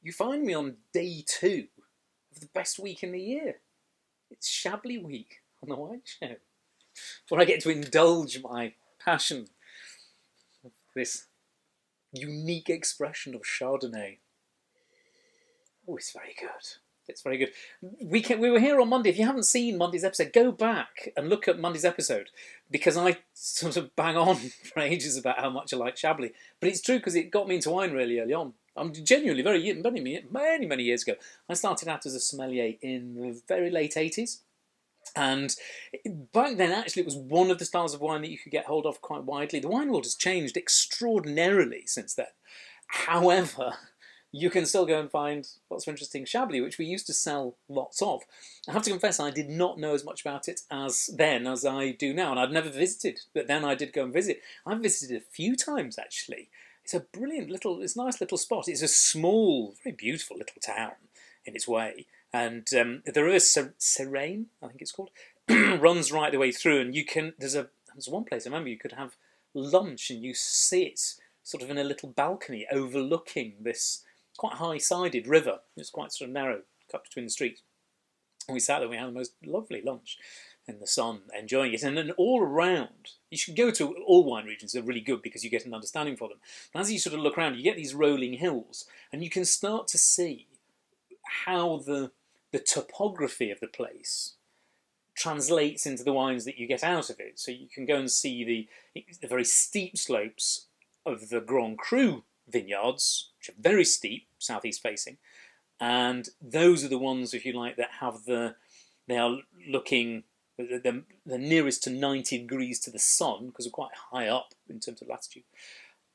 You find me on day 2 of the best week in the year. It's Chablis week on the Wine Show, where I get to indulge my passion for this unique expression of Chardonnay. Oh, it's very good. It's very good. We were here on Monday. If you haven't seen Monday's episode, go back and look at Monday's episode, because I sort of bang on for ages about how much I like Chablis. But it's true, because it got me into wine really early on. I'm genuinely many years ago. I started out as a sommelier in the very late 80s. And back then, actually, it was one of the styles of wine that you could get hold of quite widely. The wine world has changed extraordinarily since then. However, you can still go and find lots of interesting Chablis, which we used to sell lots of. I have to confess, I did not know as much about it as I do now, and I'd never visited, but then I did go and visit. I've visited a few times, actually. It's a brilliant it's a nice little spot. It's a small, very beautiful little town in its way. And the river Sereine, I think it's called, runs right the way through, and there's one place I remember you could have lunch and you sit sort of in a little balcony overlooking this quite high-sided river. It's quite sort of narrow, cut between the streets. And we sat there, we had the most lovely lunch in the sun, enjoying it. And then all around, you should go to all wine regions, they're really good because you get an understanding for them. But as you sort of look around, you get these rolling hills, and you can start to see how the topography of the place translates into the wines that you get out of it. So you can go and see the very steep slopes of the Grand Cru vineyards, which are very steep, southeast facing, and those are the ones, if you like, that have they are looking the nearest to 90 degrees to the sun, because they're quite high up in terms of latitude.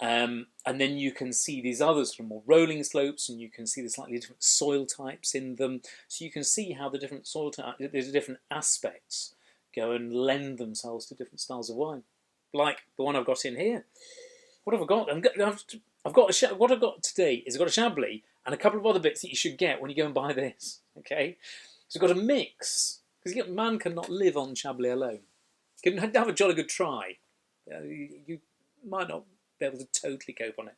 And then you can see these others from more rolling slopes, and you can see the slightly different soil types in them. So you can see how the different soil types, the different aspects, go and lend themselves to different styles of wine. Like the one I've got in here. What have I got? What I've got today is I've got a Chablis and a couple of other bits that you should get when you go and buy this. Okay, so I've got a mix, because man cannot live on Chablis alone. You can have a jolly good try. You might not be able to totally cope on it.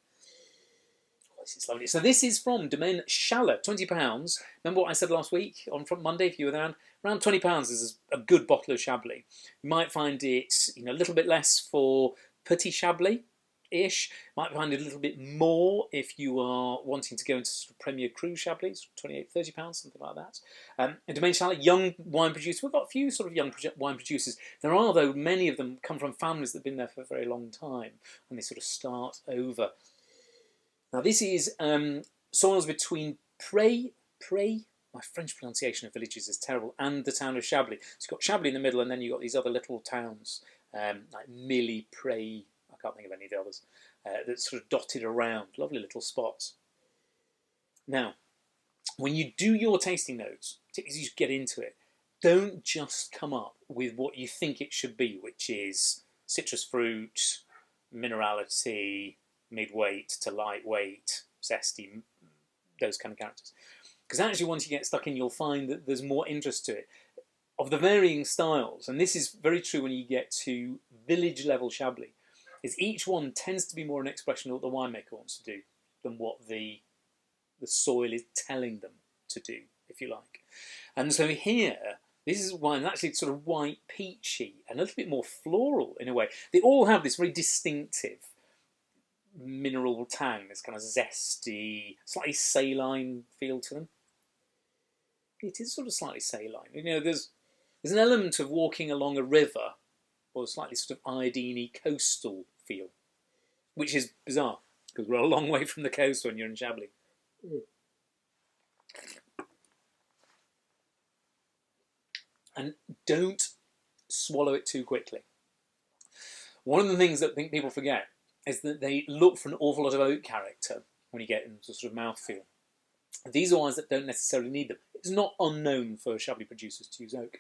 Oh, this is lovely. So this is from Domaine Chalais, £20. Remember what I said last week from Monday, if you were there? Around £20 is a good bottle of Chablis. You might find it a little bit less for Petit Chablis-ish. Might find it a little bit more if you are wanting to go into sort of Premier Cru Chablis, £28, £30, something like that. And Domaine Chalais, young wine producer. We've got a few sort of young wine producers. There are, though, many of them come from families that have been there for a very long time, and they sort of start over. Now, this is soils between Pré, my French pronunciation of villages is terrible, and the town of Chablis. So you've got Chablis in the middle, and then you've got these other little towns, like Milly, Pré, I can't think of any of the others, that's sort of dotted around. Lovely little spots. Now, when you do your tasting notes, particularly as you get into it, don't just come up with what you think it should be, which is citrus fruit, minerality, mid-weight to lightweight, zesty, those kind of characters. Because actually, once you get stuck in, you'll find that there's more interest to it. Of the varying styles, and this is very true when you get to village-level Chablis, is each one tends to be more an expression of what the winemaker wants to do than what the soil is telling them to do, if you like. And so here, this is wine that's actually sort of white peachy and a little bit more floral in a way. They all have this very distinctive mineral tang, this kind of zesty, slightly saline feel to them. It is sort of slightly saline. There's an element of walking along a river, or a slightly sort of iodine-y coastal feel, which is bizarre, because we're a long way from the coast when you're in Chablis. And don't swallow it too quickly. One of the things that I think people forget is that they look for an awful lot of oak character when you get into sort of mouthfeel. These are wines that don't necessarily need them. It's not unknown for Chablis producers to use oak.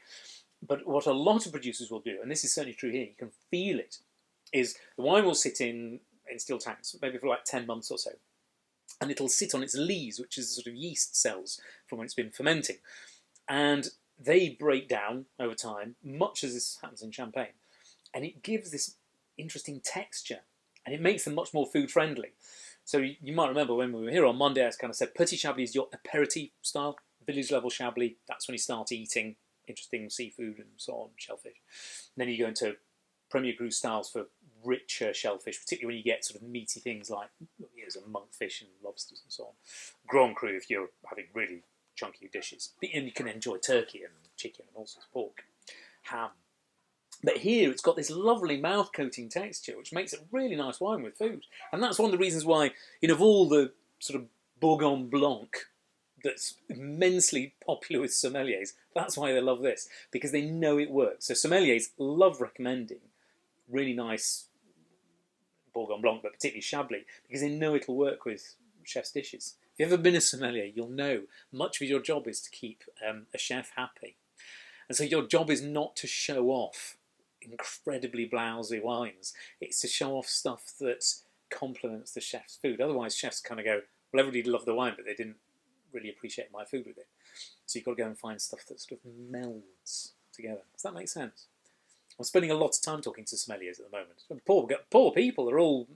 But what a lot of producers will do, and this is certainly true here, you can feel it, is the wine will sit in steel tanks, maybe for like 10 months or so. And it'll sit on its lees, which is the sort of yeast cells from when it's been fermenting. And they break down over time, much as this happens in Champagne. And it gives this interesting texture. And it makes them much more food friendly. So you might remember when we were here on Monday, I kind of said Petit Chablis is your aperitif style, village level Chablis. That's when you start eating interesting seafood and so on, shellfish. And then you go into Premier Cru styles for richer shellfish, particularly when you get sort of meaty things like some monkfish and lobsters and so on. Grand Cru if you're having really chunky dishes. And you can enjoy turkey and chicken and all sorts of pork, ham. But here it's got this lovely mouth-coating texture, which makes it really nice wine with food. And that's one of the reasons why, of all the sort of Bourgogne Blanc that's immensely popular with sommeliers, that's why they love this, because they know it works. So sommeliers love recommending really nice Bourgogne Blanc, but particularly Chablis, because they know it'll work with chef's dishes. If you've ever been a sommelier, you'll know much of your job is to keep a chef happy. And so your job is not to show off incredibly blousy wines. It's to show off stuff that complements the chef's food. Otherwise, chefs kind of go, well, everybody loved the wine, but they didn't really appreciate my food with it. So you've got to go and find stuff that sort of melds together. Does that make sense? I'm spending a lot of time talking to sommeliers at the moment. Poor people are all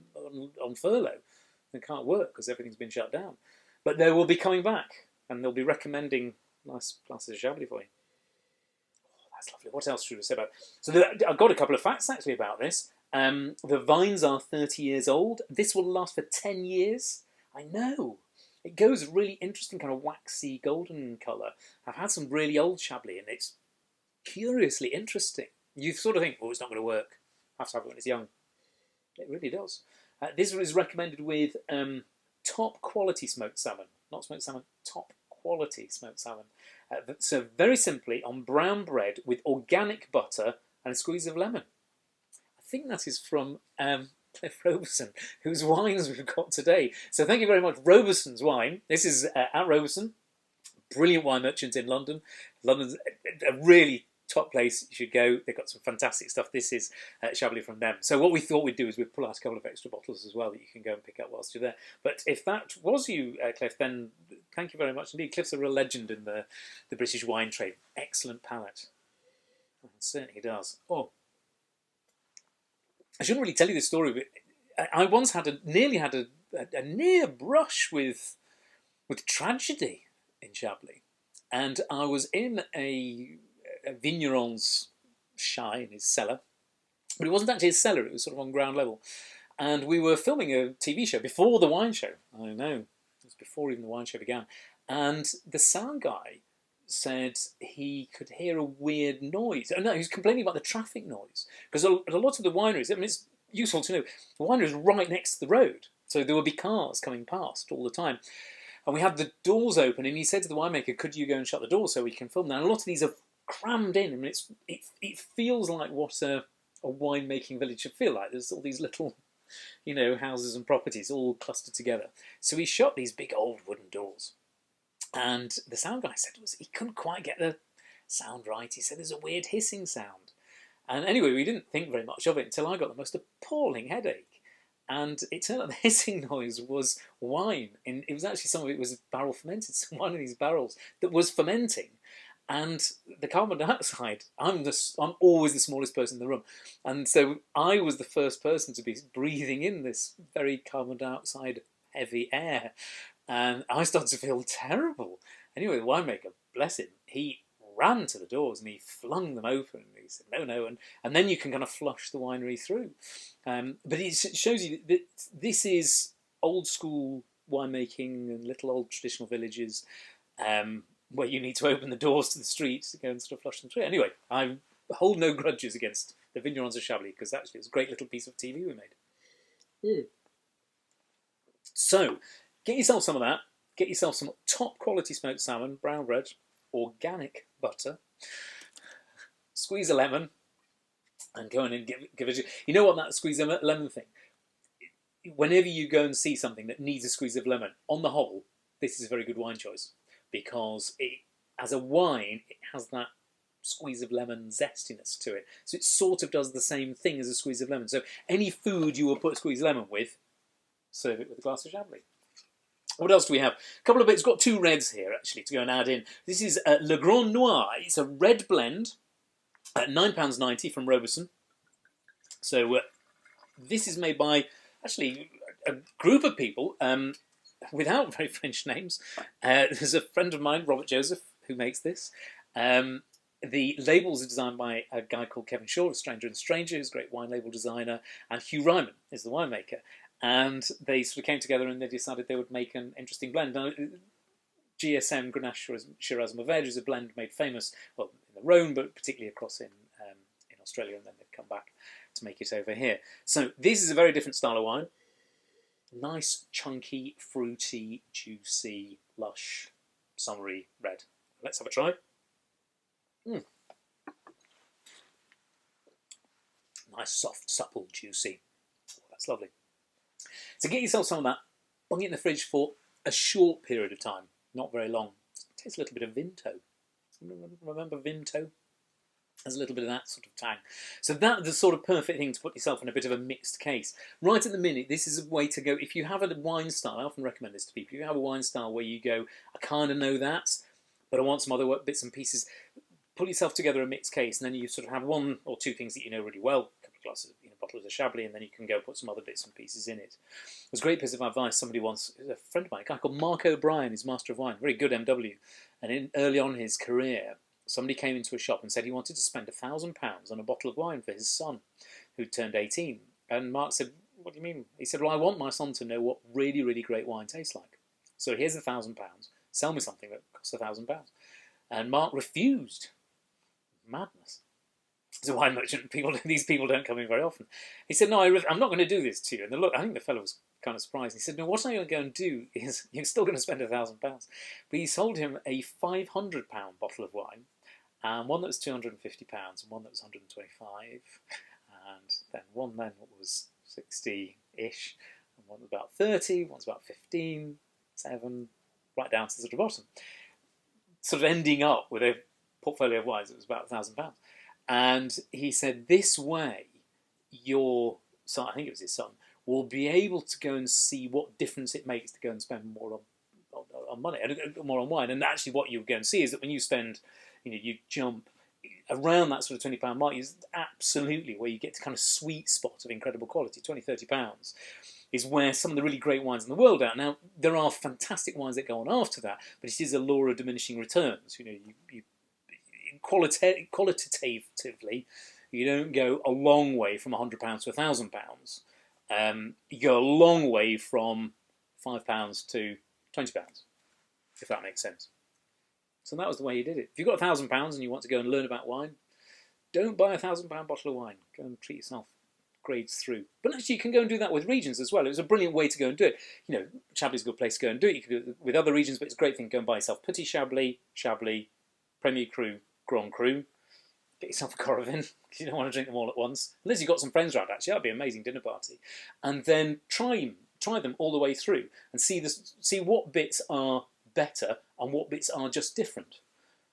on furlough. They can't work because everything's been shut down. But they will be coming back, and they'll be recommending nice glasses of Chablis for you. That's lovely. What else should I say about it? So I've got a couple of facts actually about this. The vines are 30 years old. This will last for 10 years. I know. It goes really interesting kind of waxy golden colour. I've had some really old Chablis and it's curiously interesting. You sort of think, oh, it's not going to work. I have to have it when it's young. It really does. This is recommended with top quality smoked salmon. Not smoked salmon, top quality smoked salmon. So very simply on brown bread with organic butter and a squeeze of lemon. I think that is from Cliff Roberson, whose wines we've got today. So thank you very much, Robeson's wine. This is at Roberson, brilliant wine merchant in London. London's a really top place. You should go. They've got some fantastic stuff. This is Chablis from them. So what we thought we'd do is we'd pull out a couple of extra bottles as well that you can go and pick up whilst you're there. But if that was you, Cliff, then thank you very much indeed. Cliff's a real legend in the British wine trade. Excellent palate. It certainly does. Oh, I shouldn't really tell you this story, but I once nearly had a near brush with tragedy in Chablis. And I was in a vigneron's shy in his cellar, but it wasn't actually his cellar, it was sort of on ground level. And we were filming a TV show before the wine show. I know, it was before even the wine show began. And the sound guy said he could hear a weird noise. Oh, no, he was complaining about the traffic noise. Because at a lot of the wineries, I mean, it's useful to know, the winery is right next to the road. So there would be cars coming past all the time. And we had the doors open, and he said to the winemaker, could you go and shut the door so we can film? Now, a lot of these are crammed in. I mean, it feels like what a winemaking village should feel like. There's all these little, houses and properties all clustered together. So he shut these big old wooden doors. And the sound guy said he couldn't quite get the sound right. He said there's a weird hissing sound. And anyway, we didn't think very much of it until I got the most appalling headache. And it turned out the hissing noise was wine. And it was actually, some of it was barrel fermented, some wine in these barrels that was fermenting. And the carbon dioxide, I'm always the smallest person in the room. And so I was the first person to be breathing in this very carbon dioxide heavy air. And I started to feel terrible. Anyway, the winemaker, bless him, he ran to the doors and he flung them open. And he said, no. And then you can kind of flush the winery through. But it shows you that this is old school winemaking and little old traditional villages where you need to open the doors to the street to go and sort of flush them through. Anyway, I hold no grudges against the Vignerons of Chablis because actually it was a great little piece of TV we made. Mm. So, get yourself some of that. Get yourself some top quality smoked salmon, brown bread, organic butter, squeeze a lemon, and go in and give it. You know what, that squeeze a lemon thing? Whenever you go and see something that needs a squeeze of lemon, on the whole, this is a very good wine choice because as a wine, it has that squeeze of lemon zestiness to it. So it sort of does the same thing as a squeeze of lemon. So any food you will put a squeeze of lemon with, serve it with a glass of Chablis. What else do we have? A couple of bits. Got two reds here, actually, to go and add in. This is Le Grand Noir. It's a red blend at £9.90 from Roberson. So this is made by, actually, a group of people without very French names. There's a friend of mine, Robert Joseph, who makes this. The labels are designed by a guy called Kevin Shaw of Stranger and Stranger, who's a great wine label designer, and Hugh Ryman is the winemaker. And they sort of came together and they decided they would make an interesting blend. Now, GSM Grenache Shiraz Mourvedre is a blend made famous, well, in the Rhone, but particularly across in Australia, and then they've come back to make it over here. So this is a very different style of wine. Nice, chunky, fruity, juicy, lush, summery red. Let's have a try. Nice, soft, supple, juicy. Oh, that's lovely. So get yourself some of that, bung it in the fridge for a short period of time, not very long. It tastes a little bit of Vinto. Remember Vinto? There's a little bit of that sort of tang. So that's the sort of perfect thing to put yourself in a bit of a mixed case. Right at the minute, this is a way to go. If you have a wine style, I often recommend this to people, if you have a wine style where you go, I kind of know that, but I want some other bits and pieces, put yourself together a mixed case, and then you sort of have one or two things that you know really well, a couple of glasses, bottles of Chablis, and then you can go put some other bits and pieces in it. There's a great piece of advice somebody once, a friend of mine, a guy called Mark O'Brien, he's Master of Wine, very good MW, and early on in his career, somebody came into a shop and said he wanted to spend £1,000 on a bottle of wine for his son, who turned 18. And Mark said, what do you mean? He said, well, I want my son to know what really, really great wine tastes like. So here's £1,000, sell me something that costs £1,000. And Mark refused. Madness. As a wine merchant, these people don't come in very often. He said, no, I'm not going to do this to you. And I think the fellow was kind of surprised. He said, no, what I'm going to go and do is, you're still going to spend £1,000. But he sold him a £500 bottle of wine, and one that was £250 and one that was £125, and then one then was 60-ish, and one was about 30, one's about 15, 7, right down to the sort of bottom. Sort of ending up with a portfolio of wines that was about £1,000. And he said, this way, your son, I think it was his son, will be able to go and see what difference it makes to go and spend more on money, more on wine. And actually what you go and see is that when you spend, you jump around that sort of £20 mark, is absolutely where you get to kind of sweet spot of incredible quality. £20–30 is where some of the really great wines in the world are. Now, there are fantastic wines that go on after that, but it is a law of diminishing returns. Qualitatively, you don't go a long way from £100 to £1,000. You go a long way from £5 to £20, if that makes sense. So that was the way he did it. If you've got £1,000 and you want to go and learn about wine, don't buy a £1,000 bottle of wine. Go and treat yourself. Grades through. But actually, you can go and do that with regions as well. It was a brilliant way to go and do it. Chablis is a good place to go and do it. You can do it with other regions, but it's a great thing to go and buy yourself Petit Chablis, Chablis, Premier Cru, Grand Cru. Get yourself a Coravin, because you don't want to drink them all at once. Unless you've got some friends around, actually. That'd be an amazing dinner party. And then try them all the way through and see what bits are better and what bits are just different,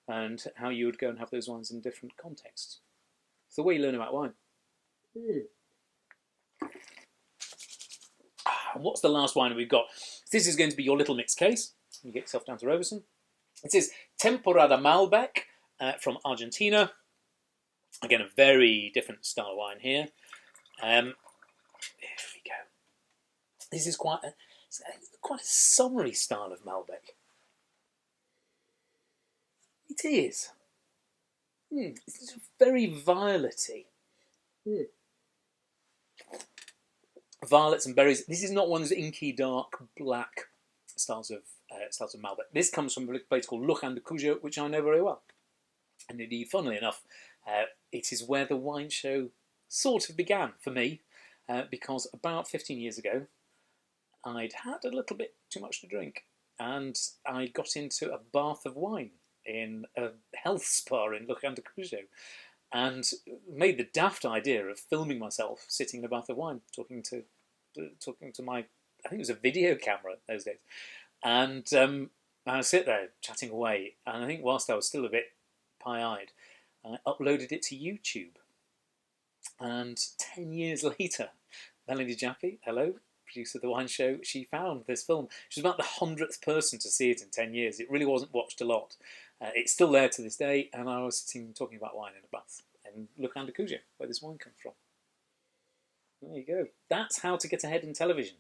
and how you would go and have those wines in different contexts. It's the way you learn about wine. And what's the last wine we've got? This is going to be your little mixed case. You get yourself down to Roberson. It is Temporada Malbec from Argentina. Again, a very different style of wine here. Here we go. This is quite a summery style of Malbec. It is. It's very violet-y. Violets and berries. This is not one of those inky, dark, black styles of Malbec. This comes from a place called Lujan de Cuyo, which I know very well. And indeed, funnily enough, it is where the wine show sort of began for me, because about 15 years ago, I'd had a little bit too much to drink, and I got into a bath of wine in a health spa in Lujan de Cuyo, and made the daft idea of filming myself sitting in a bath of wine, talking to my, I think it was a video camera those days, and I sit there chatting away, and I think whilst I was still a bit pie-eyed, I uploaded it to YouTube, and 10 years later, Melanie Jaffe, hello, producer of the wine show, she found this film. She was about the 100th person to see it in 10 years. It really wasn't watched a lot. It's still there to this day, and I was sitting talking about wine in a bath in Lujan de Cuyo, where this wine comes from. There you go. That's how to get ahead in television.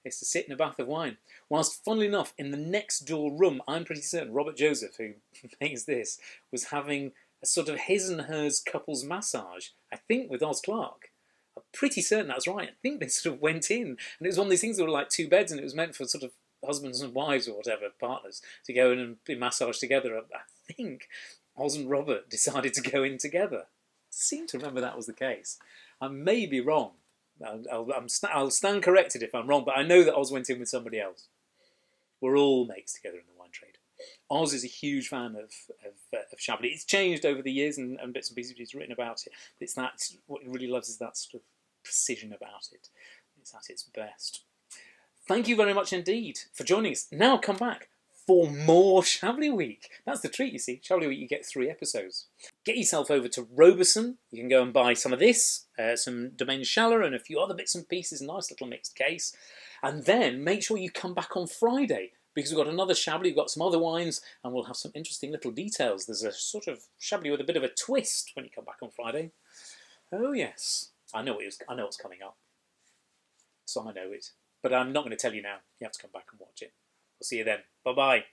is to sit in a bath of wine. Whilst, funnily enough, in the next door room, I'm pretty certain Robert Joseph, who makes this, was having a sort of his and hers couples massage, I think with Oz Clarke. I'm pretty certain that's right. I think they sort of went in, and it was one of these things that were like 2 beds, and it was meant for sort of husbands and wives or whatever, partners, to go in and be massaged together. I think Oz and Robert decided to go in together. I seem to remember that was the case. I may be wrong. I'll stand corrected if I'm wrong, but I know that Oz went in with somebody else. We're all mates together in the wine trade. Oz is a huge fan of Chablis. It's changed over the years, and bits and pieces he's written about it. What he really loves is that sort of precision about it. It's at its best. Thank you very much indeed for joining us. Now come back for more Chablis Week. That's the treat, you see. Chablis Week, you get 3 episodes. Get yourself over to Roberson. You can go and buy some of this, some Domaine Chaleur and a few other bits and pieces. Nice little mixed case. And then make sure you come back on Friday, because we've got another Chablis, we've got some other wines, and we'll have some interesting little details. There's a sort of Chablis with a bit of a twist when you come back on Friday. Oh yes, I know what's coming up. So I know it. But I'm not going to tell you now. You have to come back and watch it. We'll see you then. Bye-bye.